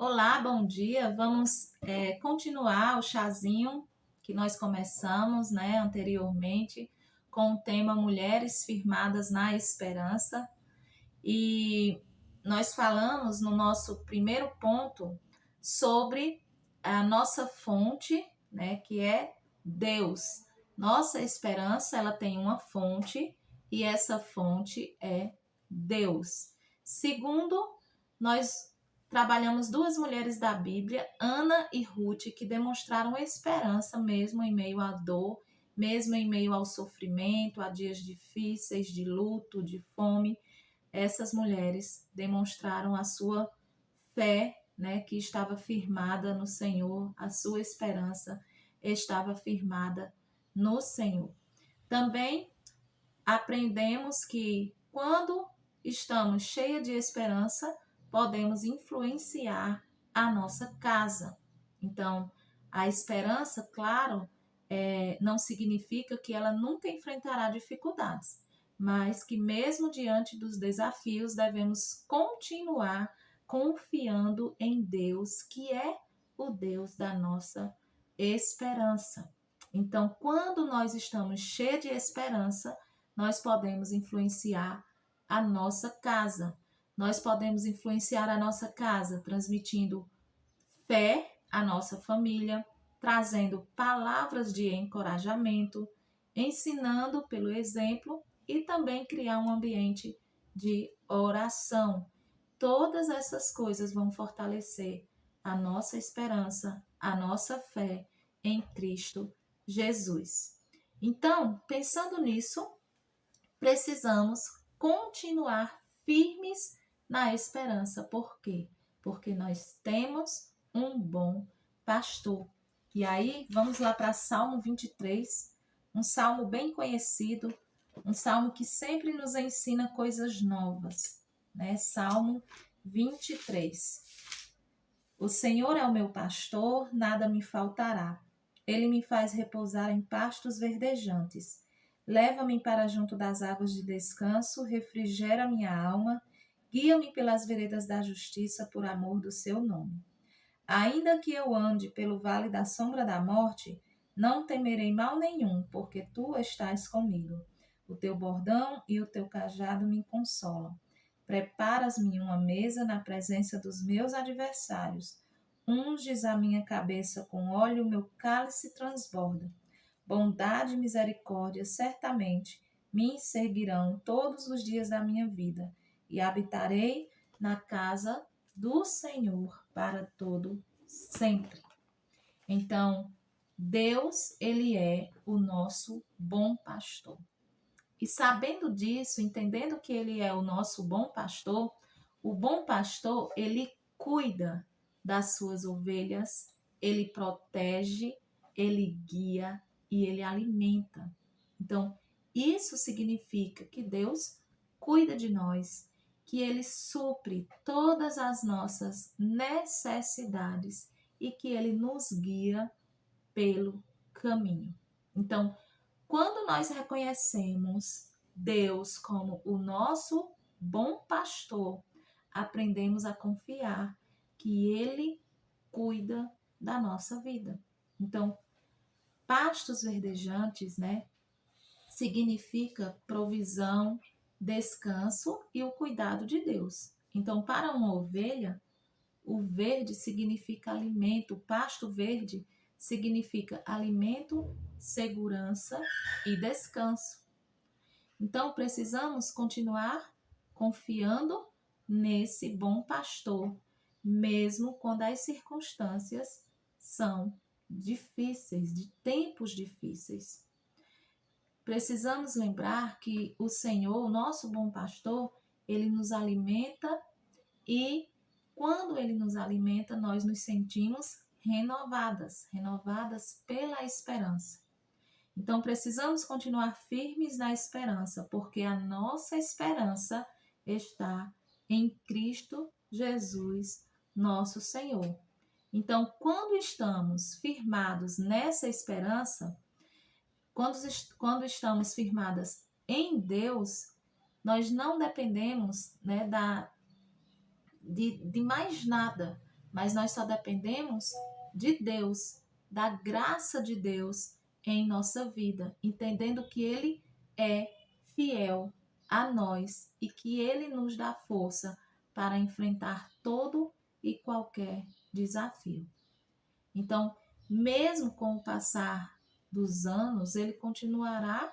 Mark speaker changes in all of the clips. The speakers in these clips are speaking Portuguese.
Speaker 1: Olá, bom dia. Vamos continuar o chazinho que nós começamos, né, anteriormente, com o tema Mulheres Firmadas na Esperança. E nós falamos no nosso primeiro ponto sobre a nossa fonte, né, que é Deus. Nossa esperança, ela tem uma fonte e essa fonte é Deus. Segundo, nós trabalhamos duas mulheres da Bíblia, Ana e Ruth, que demonstraram esperança mesmo em meio à dor, mesmo em meio ao sofrimento, a dias difíceis de luto, de fome. Essas mulheres demonstraram a sua fé, né, que estava firmada no Senhor, a sua esperança estava firmada no Senhor. Também aprendemos que quando estamos cheios de esperança, podemos influenciar a nossa casa. Então, a esperança, claro, não significa que ela nunca enfrentará dificuldades, mas que mesmo diante dos desafios, devemos continuar confiando em Deus, que é o Deus da nossa esperança. Então, quando nós estamos cheios de esperança, nós podemos influenciar a nossa casa. Nós podemos influenciar a nossa casa transmitindo fé à nossa família, trazendo palavras de encorajamento, ensinando pelo exemplo e também criar um ambiente de oração. Todas essas coisas vão fortalecer a nossa esperança, a nossa fé em Cristo Jesus. Então, pensando nisso, precisamos continuar firmes na esperança. Por quê? Porque nós temos um bom pastor. E aí, vamos lá para Salmo 23, um salmo bem conhecido, um salmo que sempre nos ensina coisas novas, né? Salmo 23. O Senhor é o meu pastor, nada me faltará. Ele me faz repousar em pastos verdejantes. Leva-me para junto das águas de descanso, refrigera minha alma, guia-me pelas veredas da justiça por amor do seu nome. Ainda que eu ande pelo vale da sombra da morte, não temerei mal nenhum, porque tu estás comigo. O teu bordão e o teu cajado me consolam. Preparas-me uma mesa na presença dos meus adversários. Unges a minha cabeça com óleo, o meu cálice transborda. Bondade e misericórdia certamente me seguirão todos os dias da minha vida, e habitarei na casa do Senhor para todo sempre. Então, Deus, ele é o nosso bom pastor. E sabendo disso, entendendo que ele é o nosso o bom pastor, ele cuida das suas ovelhas, ele protege, ele guia e ele alimenta. Então, isso significa que Deus cuida de nós, que ele supre todas as nossas necessidades e que ele nos guia pelo caminho. Então, quando nós reconhecemos Deus como o nosso bom pastor, aprendemos a confiar que Ele cuida da nossa vida. Então, pastos verdejantes, né, significa provisão, descanso e o cuidado de Deus. Então, para uma ovelha, o verde significa alimento, o pasto verde significa alimento, segurança e descanso. Então, precisamos continuar confiando nesse bom pastor, mesmo quando as circunstâncias são difíceis, de tempos difíceis. Precisamos lembrar que o Senhor, o nosso bom pastor, ele nos alimenta e quando ele nos alimenta, nós nos sentimos renovadas pela esperança. Então, precisamos continuar firmes na esperança, porque a nossa esperança está em Cristo Jesus, nosso Senhor. Então, quando estamos firmados nessa esperança, quando estamos firmadas em Deus, nós não dependemos, né, de mais nada, mas nós só dependemos de Deus, da graça de Deus em nossa vida, entendendo que Ele é fiel a nós e que Ele nos dá força para enfrentar todo e qualquer desafio. Então, mesmo com o passar dos anos, Ele continuará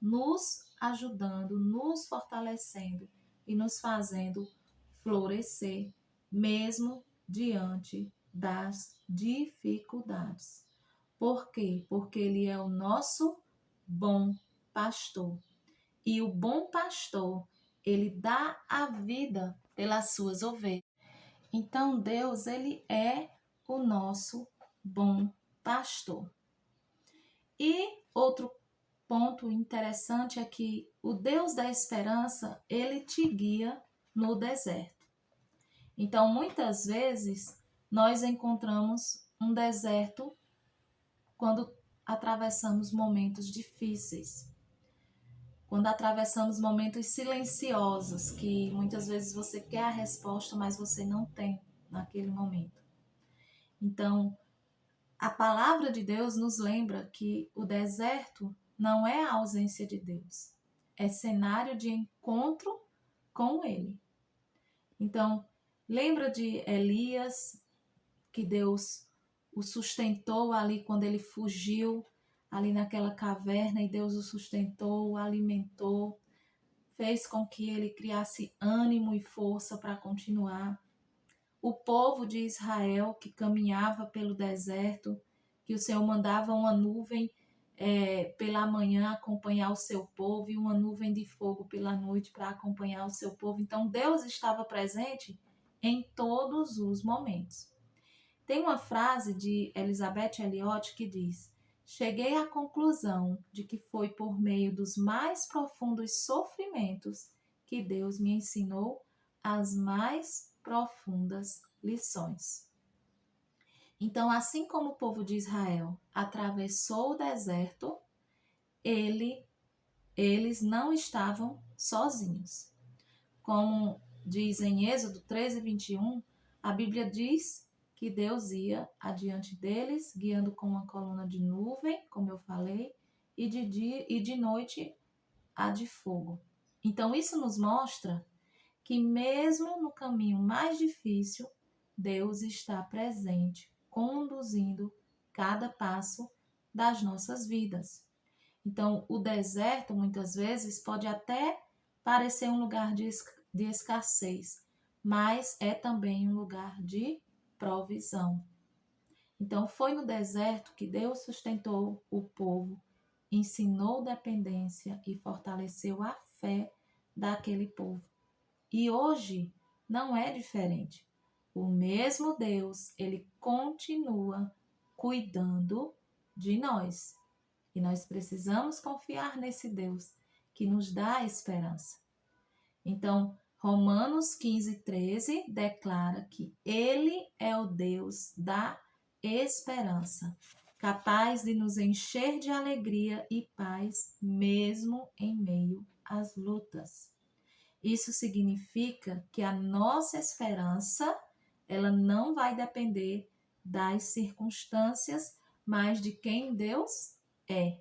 Speaker 1: nos ajudando, nos fortalecendo e nos fazendo florescer, mesmo diante das dificuldades. Por quê? Porque Ele é o nosso bom pastor. E o bom pastor, ele dá a vida pelas suas ovelhas. Então, Deus, ele é o nosso bom pastor. E outro ponto interessante é que o Deus da esperança, ele te guia no deserto. Então, muitas vezes, nós encontramos um deserto quando atravessamos momentos difíceis, quando atravessamos momentos silenciosos, que muitas vezes você quer a resposta, mas você não tem naquele momento. Então, a palavra de Deus nos lembra que o deserto não é a ausência de Deus, é cenário de encontro com Ele. Então, lembra de Elias, que Deus o sustentou ali quando ele fugiu, ali naquela caverna, e Deus o sustentou, o alimentou, fez com que ele criasse ânimo e força para continuar. O povo de Israel que caminhava pelo deserto, que o Senhor mandava uma nuvem pela manhã acompanhar o seu povo e uma nuvem de fogo pela noite para acompanhar o seu povo. Então Deus estava presente em todos os momentos. Tem uma frase de Elizabeth Elliot que diz: cheguei à conclusão de que foi por meio dos mais profundos sofrimentos que Deus me ensinou as mais profundas lições. Então, assim como o povo de Israel atravessou o deserto, eles não estavam sozinhos. Como diz em Êxodo 13:21, a Bíblia diz que Deus ia adiante deles, guiando com uma coluna de nuvem, como eu falei, e de dia e de noite a de fogo. Então, isso nos mostra que mesmo no caminho mais difícil, Deus está presente, conduzindo cada passo das nossas vidas. Então, o deserto, muitas vezes, pode até parecer um lugar de escassez, mas é também um lugar de provisão. Então, foi no deserto que Deus sustentou o povo, ensinou dependência e fortaleceu a fé daquele povo. E hoje não é diferente. O mesmo Deus, ele continua cuidando de nós. E nós precisamos confiar nesse Deus que nos dá esperança. Então, Romanos 15:13 declara que Ele é o Deus da esperança, capaz de nos encher de alegria e paz, mesmo em meio às lutas. Isso significa que a nossa esperança, ela não vai depender das circunstâncias, mas de quem Deus é.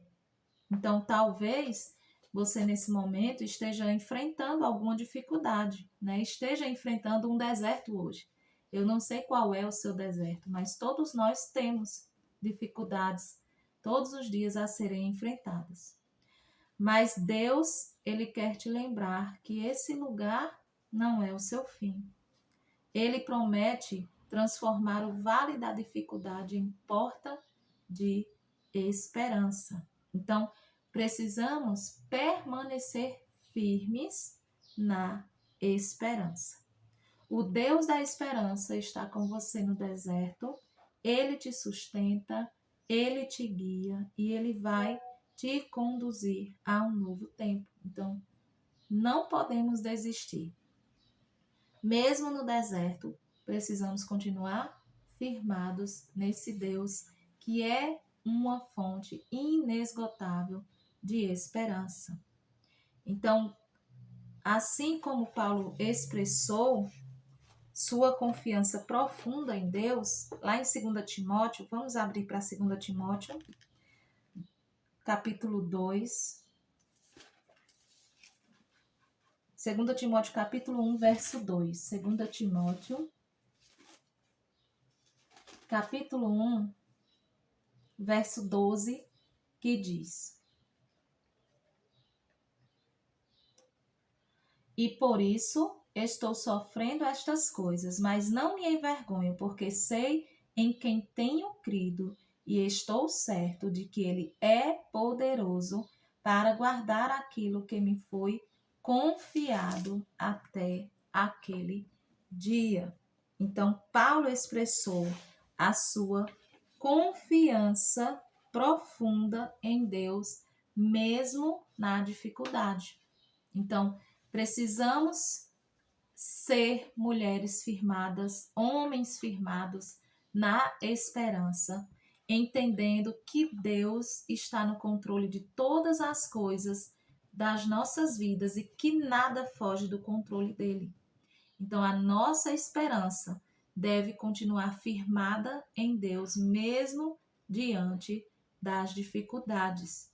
Speaker 1: Então, talvez você nesse momento esteja enfrentando alguma dificuldade, né? Esteja enfrentando um deserto hoje. Eu não sei qual é o seu deserto, mas todos nós temos dificuldades todos os dias a serem enfrentadas. Mas Deus, ele quer te lembrar que esse lugar não é o seu fim. Ele promete transformar o vale da dificuldade em porta de esperança. Então, precisamos permanecer firmes na esperança. O Deus da esperança está com você no deserto, ele te sustenta, ele te guia e ele vai te conduzir a um novo tempo. Então, não podemos desistir. Mesmo no deserto, precisamos continuar firmados nesse Deus que é uma fonte inesgotável de esperança. Então, assim como Paulo expressou sua confiança profunda em Deus, lá em 2 Timóteo, vamos abrir para 2 Timóteo, capítulo 2. 2 Timóteo, capítulo 1, verso 2. 2 Timóteo, capítulo 1, verso 12, que diz: E por isso estou sofrendo estas coisas, mas não me envergonho, porque sei em quem tenho crido e estou certo de que ele é poderoso para guardar aquilo que me foi confiado até aquele dia. Então, Paulo expressou a sua confiança profunda em Deus, mesmo na dificuldade. Então, precisamos ser mulheres firmadas, homens firmados na esperança, entendendo que Deus está no controle de todas as coisas das nossas vidas e que nada foge do controle dele. Então, a nossa esperança deve continuar firmada em Deus, mesmo diante das dificuldades.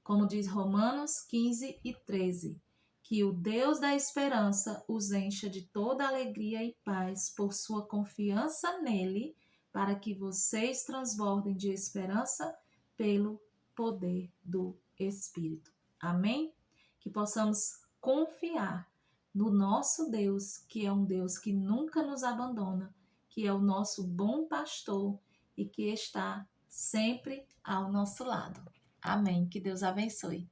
Speaker 1: Como diz Romanos 15 e 13, que o Deus da esperança os encha de toda alegria e paz por sua confiança nele, para que vocês transbordem de esperança pelo poder do Espírito. Amém? Que possamos confiar no nosso Deus, que é um Deus que nunca nos abandona, que é o nosso bom pastor e que está sempre ao nosso lado. Amém. Que Deus abençoe.